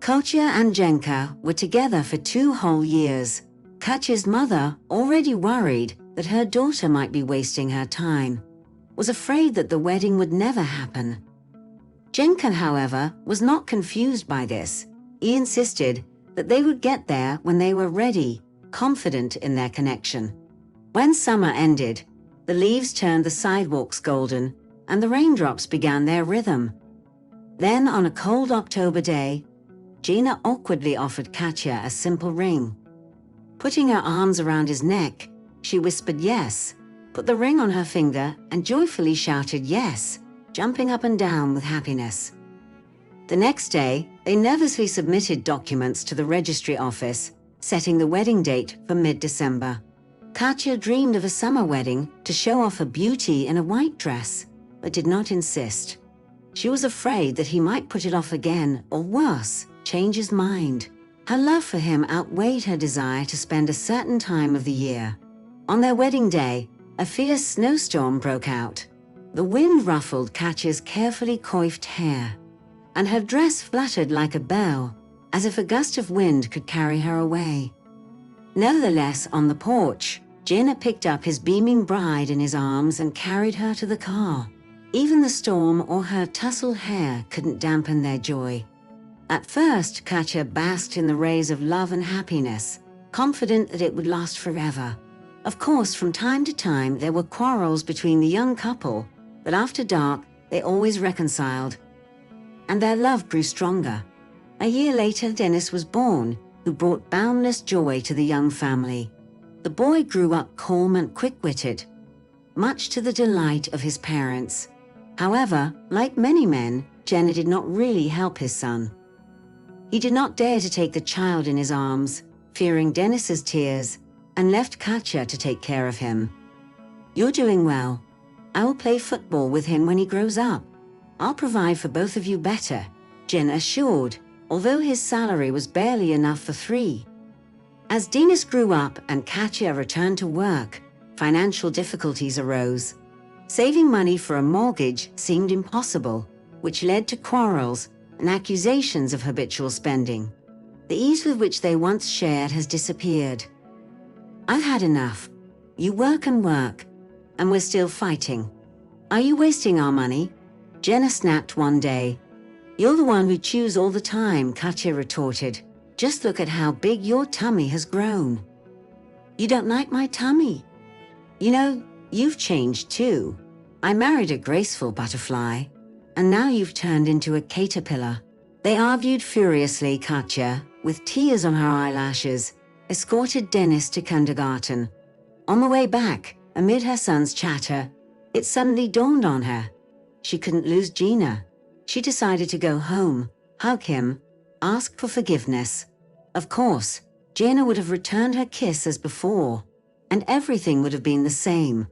Katya and Jenka were together for 2 whole years. Katya's mother, already worried that her daughter might be wasting her time, was afraid that the wedding would never happen. Jenka, however, was not confused by this. He insisted that they would get there when they were ready, confident in their connection. When summer ended, the leaves turned the sidewalks golden, and the raindrops began their rhythm. Then, on a cold October day, Gina awkwardly offered Katya a simple ring. Putting her arms around his neck, she whispered yes, put the ring on her finger, and joyfully shouted yes, jumping up and down with happiness. The next day, they nervously submitted documents to the registry office, setting the wedding date for mid-December. Katya dreamed of a summer wedding to show off her beauty in a white dress, but did not insist. She was afraid that he might put it off again, or worse, change his mind. Her love for him outweighed her desire to spend a certain time of the year. On their wedding day, a fierce snowstorm broke out. The wind ruffled Katya's carefully coiffed hair, and her dress fluttered like a bell, as if a gust of wind could carry her away. Nevertheless, on the porch, Gina picked up his beaming bride in his arms and carried her to the car. Even the storm or her tousled hair couldn't dampen their joy. At first, Katya basked in the rays of love and happiness, confident that it would last forever. Of course, from time to time, there were quarrels between the young couple, but after dark, they always reconciled, and their love grew stronger. A year later, Dennis was born, who brought boundless joy to the young family. The boy grew up calm and quick-witted, much to the delight of his parents. However, like many men, Jenna did not really help his son. He did not dare to take the child in his arms, fearing Dennis's tears, and left Katya to take care of him. "You're doing well. I will play football with him when he grows up. I'll provide for both of you better," Jen assured, although his salary was barely enough for 3. As Dennis grew up and Katya returned to work, financial difficulties arose. Saving money for a mortgage seemed impossible, which led to quarrels and accusations of habitual spending. The ease with which they once shared has disappeared. "I've had enough. You work and work, and we're still fighting. Are you wasting our money?" Jenna snapped one day. "You're the one who chews all the time," Katya retorted. "Just look at how big your tummy has grown." "You don't like my tummy? You know, you've changed too. I married a graceful butterfly, and now you've turned into a caterpillar." They argued furiously. Katya, with tears on her eyelashes, escorted Dennis to kindergarten. On the way back, amid her son's chatter, it suddenly dawned on her. She couldn't lose Gina. She decided to go home, hug him, ask for forgiveness. Of course, Gina would have returned her kiss as before, and everything would have been the same.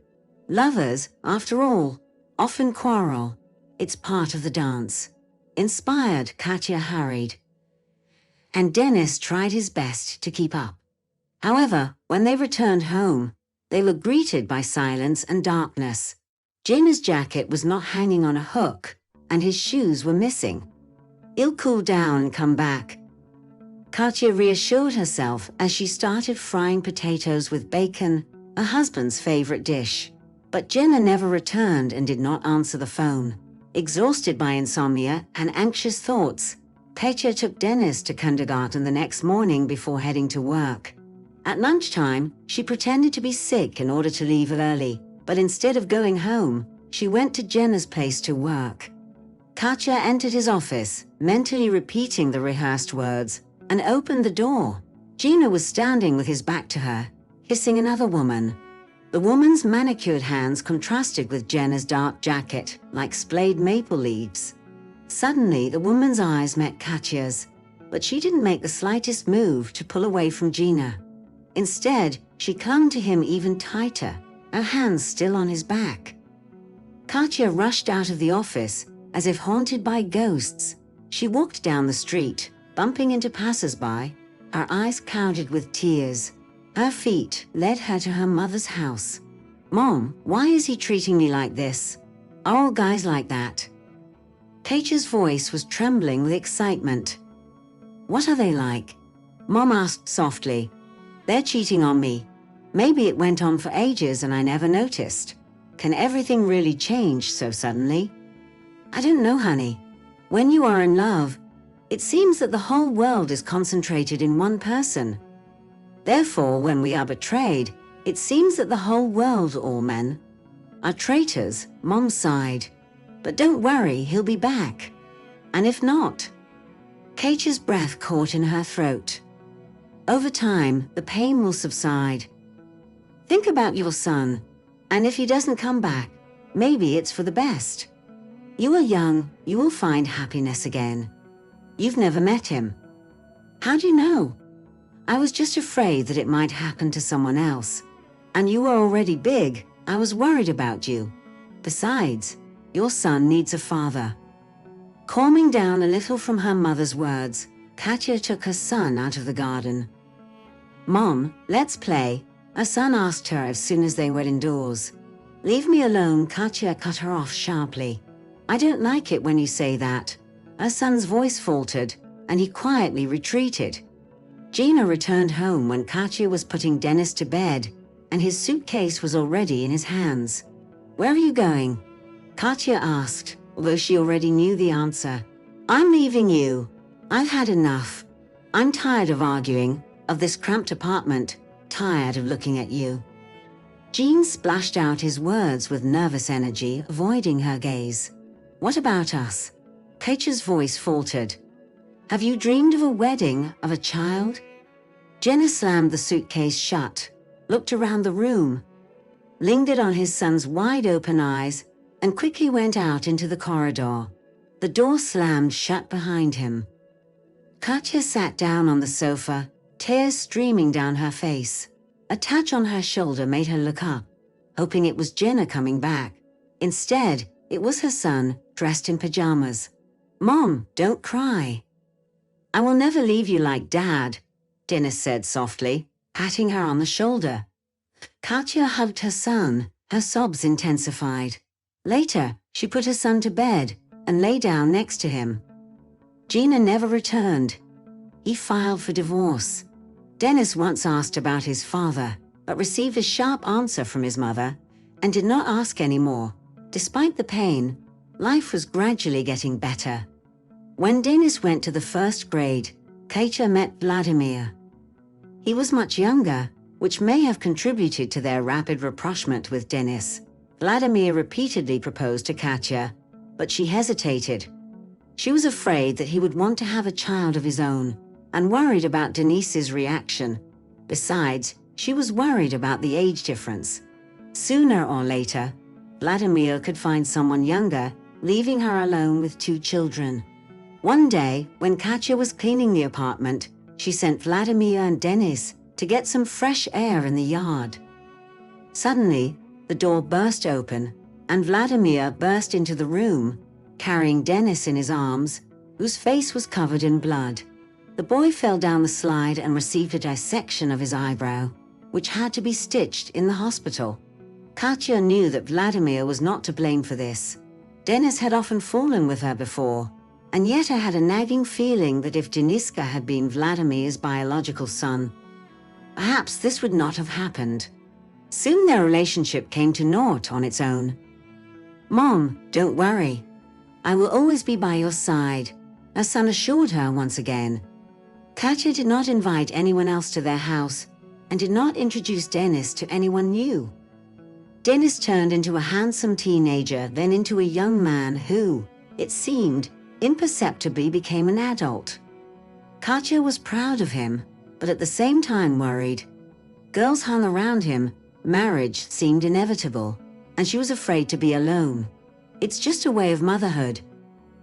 Lovers, after all, often quarrel. It's part of the dance. Inspired, Katya hurried, and Dennis tried his best to keep up. However, when they returned home, they were greeted by silence and darkness. Gina's jacket was not hanging on a hook, and his shoes were missing. "He'll cool down and come back," Katya reassured herself as she started frying potatoes with bacon, her husband's favorite dish. But Jenna never returned and did not answer the phone. Exhausted by insomnia and anxious thoughts, Katya took Dennis to kindergarten the next morning before heading to work. At lunchtime, she pretended to be sick in order to leave early, but instead of going home, she went to Jenna's place to work. Katya entered his office, mentally repeating the rehearsed words, and opened the door. Gina was standing with his back to her, kissing another woman. The woman's manicured hands contrasted with Jenna's dark jacket, like splayed maple leaves. Suddenly, the woman's eyes met Katya's, but she didn't make the slightest move to pull away from Gina. Instead, she clung to him even tighter, her hands still on his back. Katya rushed out of the office, as if haunted by ghosts. She walked down the street, bumping into passers-by, her eyes clouded with tears. Her feet led her to her mother's house. "Mom, why is he treating me like this? Are all guys like that?" Katya's voice was trembling with excitement. What are they like? Mom asked softly. They're cheating on me. Maybe it went on for ages and I never noticed. Can everything really change so suddenly? I don't know, honey. When you are in love, it seems that the whole world is concentrated in one person. Therefore, when we are betrayed, it seems that the whole world, all men, are traitors, Mom sighed. But don't worry, he'll be back. And if not? Katya's breath caught in her throat. Over time, the pain will subside. Think about your son, and if he doesn't come back, maybe it's for the best. You are young, you will find happiness again. You've never met him. How do you know? I was just afraid that it might happen to someone else. And you were already big, I was worried about you. Besides, your son needs a father. Calming down a little from her mother's words, Katya took her son out of the garden. Mom, let's play, her son asked her as soon as they were indoors. Leave me alone, Katya cut her off sharply. I don't like it when you say that. Her son's voice faltered, and he quietly retreated. Gina returned home when Katya was putting Dennis to bed, and his suitcase was already in his hands. Where are you going? Katya asked, although she already knew the answer. I'm leaving you. I've had enough. I'm tired of arguing, of this cramped apartment, tired of looking at you. Jean splashed out his words with nervous energy, avoiding her gaze. What about us? Katya's voice faltered. Have you dreamed of a wedding, of a child? Jenna slammed the suitcase shut, looked around the room, lingered on his son's wide-open eyes, and quickly went out into the corridor. The door slammed shut behind him. Katya sat down on the sofa, tears streaming down her face. A touch on her shoulder made her look up, hoping it was Jenna coming back. Instead, it was her son, dressed in pajamas. Mom, don't cry. I will never leave you like Dad, Dennis said softly, patting her on the shoulder. Katya hugged her son, her sobs intensified. Later, she put her son to bed and lay down next to him. Gina never returned. He filed for divorce. Dennis once asked about his father, but received a sharp answer from his mother and did not ask any more. Despite the pain, life was gradually getting better. When Dennis went to the first grade, Katya met Vladimir. He was much younger, which may have contributed to their rapid rapprochement with Dennis. Vladimir repeatedly proposed to Katya, but she hesitated. She was afraid that he would want to have a child of his own, and worried about Denise's reaction. Besides, she was worried about the age difference. Sooner or later, Vladimir could find someone younger, leaving her alone with 2 children. One day, when Katya was cleaning the apartment, she sent Vladimir and Dennis to get some fresh air in the yard. Suddenly, the door burst open, and Vladimir burst into the room, carrying Dennis in his arms, whose face was covered in blood. The boy fell down the slide and received a dissection of his eyebrow, which had to be stitched in the hospital. Katya knew that Vladimir was not to blame for this. Dennis had often fallen with her before, and yet I had a nagging feeling that if Deniska had been Vladimir's biological son, perhaps this would not have happened. Soon their relationship came to naught on its own. Mom, don't worry. I will always be by your side, her son assured her once again. Katya did not invite anyone else to their house and did not introduce Dennis to anyone new. Dennis turned into a handsome teenager, then into a young man who, it seemed, imperceptibly became an adult. Katya was proud of him, but at the same time worried. Girls hung around him, marriage seemed inevitable, and she was afraid to be alone. It's just a way of motherhood.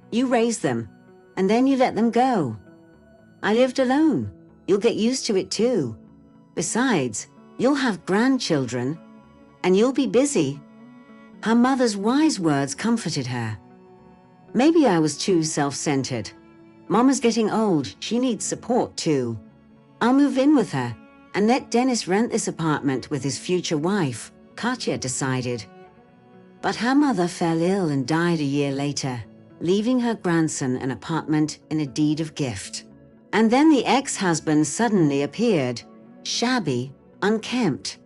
You raise them, and then you let them go. I lived alone. You'll get used to it too. Besides, you'll have grandchildren, and you'll be busy. Her mother's wise words comforted her. Maybe I was too self-centered. Mama's getting old, she needs support too. I'll move in with her and let Dennis rent this apartment with his future wife, Katya decided. But her mother fell ill and died a year later, leaving her grandson an apartment in a deed of gift. And then the ex-husband suddenly appeared, shabby, unkempt.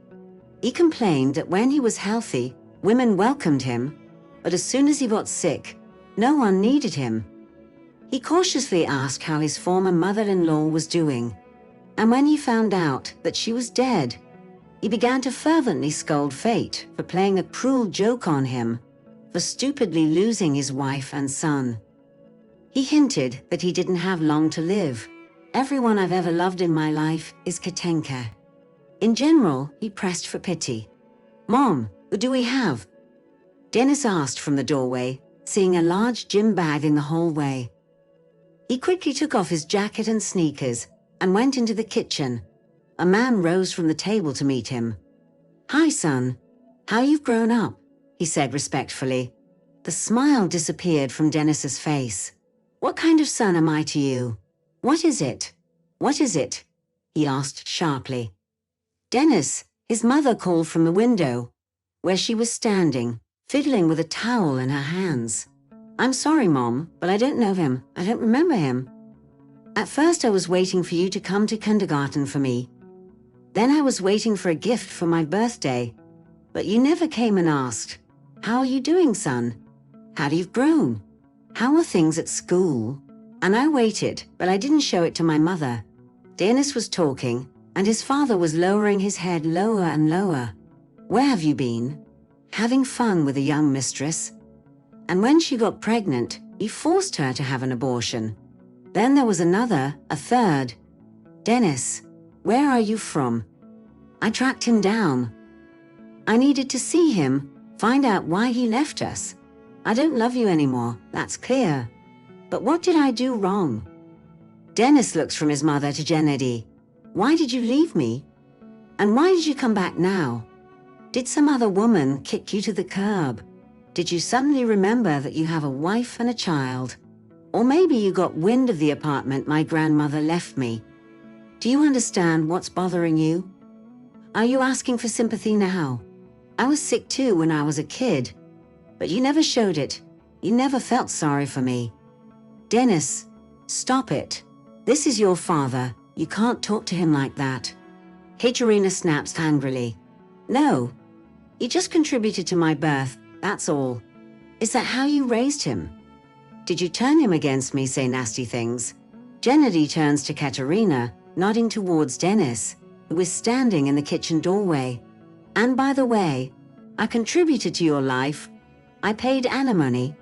He complained that when he was healthy, women welcomed him, but as soon as he got sick, no one needed him. He cautiously asked how his former mother-in-law was doing, and when he found out that she was dead, he began to fervently scold fate for playing a cruel joke on him, for stupidly losing his wife and son. He hinted that he didn't have long to live. Everyone I've ever loved in my life is Katenka. In general, he pressed for pity. Mom, who do we have? Dennis asked from the doorway, seeing a large gym bag in the hallway. He quickly took off his jacket and sneakers and went into the kitchen. A man rose from the table to meet him. Hi, son. How you've grown up, he said respectfully. The smile disappeared from Dennis's face. What kind of son am I to you? What is it? What is it? He asked sharply. Dennis, his mother called from the window, where she was standing, fiddling with a towel in her hands. I'm sorry, Mom, but I don't know him. I don't remember him. At first I was waiting for you to come to kindergarten for me. Then I was waiting for a gift for my birthday. But you never came and asked, how are you doing, son? How you've grown? How are things at school? And I waited, but I didn't show it to my mother. Dennis was talking, and his father was lowering his head lower and lower. Where have you been? Having fun with a young mistress? And when she got pregnant, he forced her to have an abortion. Then there was another, a third. Dennis, where are you from? I tracked him down. I needed to see him, find out why he left us. I don't love you anymore, that's clear. But what did I do wrong? Dennis looks from his mother to Gennady. Why did you leave me? And why did you come back now? Did some other woman kick you to the curb? Did you suddenly remember that you have a wife and a child? Or maybe you got wind of the apartment my grandmother left me. Do you understand what's bothering you? Are you asking for sympathy now? I was sick too when I was a kid, but you never showed it. You never felt sorry for me. Dennis, stop it. This is your father. You can't talk to him like that. Katerina snaps angrily. No, he just contributed to my birth, that's all. Is that how you raised him? Did you turn him against me, say nasty things? Gennady turns to Katerina, nodding towards Dennis, who is standing in the kitchen doorway. And by the way, I contributed to your life. I paid alimony.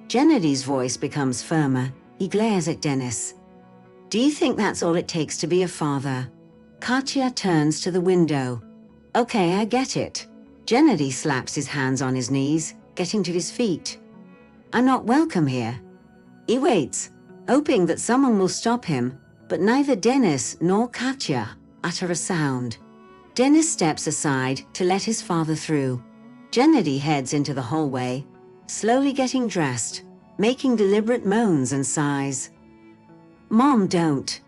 Gennady's voice becomes firmer. He glares at Dennis. Do you think that's all it takes to be a father? Katya turns to the window. Okay, I get it. Gennady slaps his hands on his knees, getting to his feet. I'm not welcome here. He waits, hoping that someone will stop him, but neither Dennis nor Katya utter a sound. Dennis steps aside to let his father through. Gennady heads into the hallway, slowly getting dressed, making deliberate moans and sighs. Mom, don't.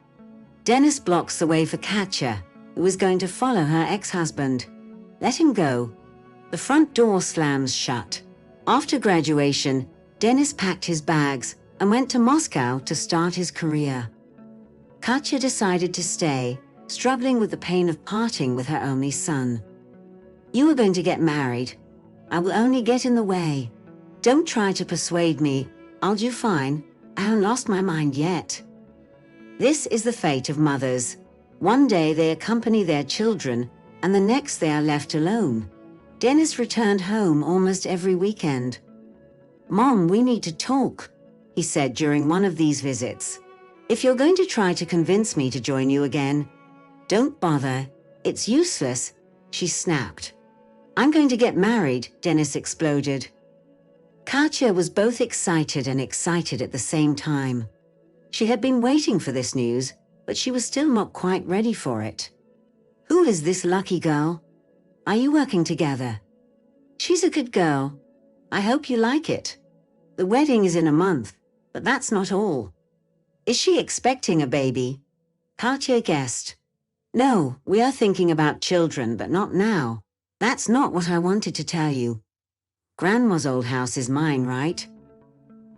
Dennis blocks the way for Katya, who is going to follow her ex-husband. Let him go. The front door slams shut. After graduation, Dennis packed his bags and went to Moscow to start his career. Katya decided to stay, struggling with the pain of parting with her only son. You are going to get married. I will only get in the way. Don't try to persuade me. I'll do fine. I haven't lost my mind yet. This is the fate of mothers. One day they accompany their children, and the next they are left alone. Dennis returned home almost every weekend. Mom, we need to talk, he said during one of these visits. If you're going to try to convince me to join you again, don't bother. It's useless, she snapped. I'm going to get married, Dennis exploded. Katya was both excited and excited at the same time. She had been waiting for this news, but she was still not quite ready for it. Who is this lucky girl? Are you working together? She's a good girl. I hope you like it. The wedding is in a month, but that's not all. Is she expecting a baby? Katya guessed. No, we are thinking about children, but not now. That's not what I wanted to tell you. Grandma's old house is mine, right?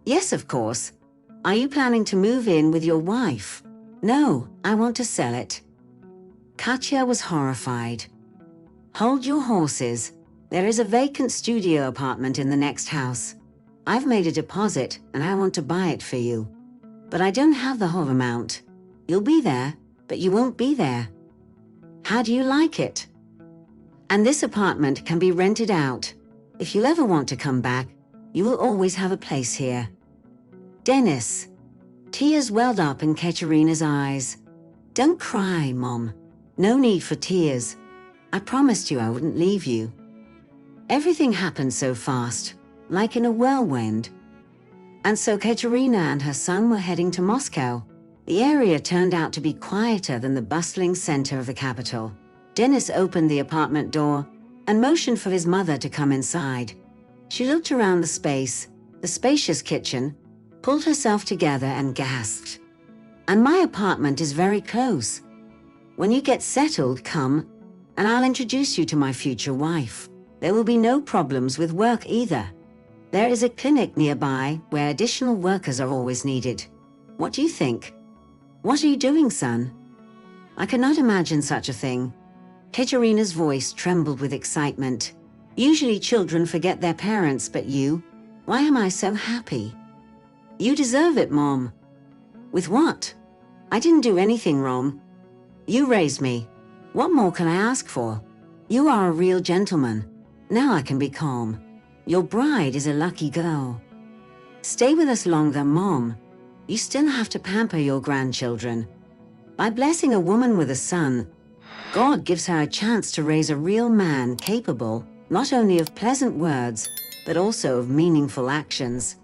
Yes, of course. Are you planning to move in with your wife? No, I want to sell it. Katya was horrified. Hold your horses. There is a vacant studio apartment in the next house. I've made a deposit and I want to buy it for you. But I don't have the whole amount. You'll be there, but you won't be there. How do you like it? And this apartment can be rented out. If you ever want to come back, you will always have a place here. Dennis. Tears welled up in Katerina's eyes. Don't cry, Mom. No need for tears. I promised you I wouldn't leave you. Everything happened so fast, like in a whirlwind. And so Katerina and her son were heading to Moscow. The area turned out to be quieter than the bustling center of the capital. Dennis opened the apartment door and motioned for his mother to come inside. She looked around the spacious kitchen, pulled herself together and gasped. And my apartment is very close. When you get settled, come, and I'll introduce you to my future wife. There will be no problems with work either. There is a clinic nearby where additional workers are always needed. What do you think? What are you doing, son? I cannot imagine such a thing. Katerina's voice trembled with excitement. Usually children forget their parents, but you? Why am I so happy? You deserve it, Mom. With what? I didn't do anything wrong. You raised me. What more can I ask for? You are a real gentleman. Now I can be calm. Your bride is a lucky girl. Stay with us longer, Mom. You still have to pamper your grandchildren. By blessing a woman with a son, God gives her a chance to raise a real man capable not only of pleasant words, but also of meaningful actions.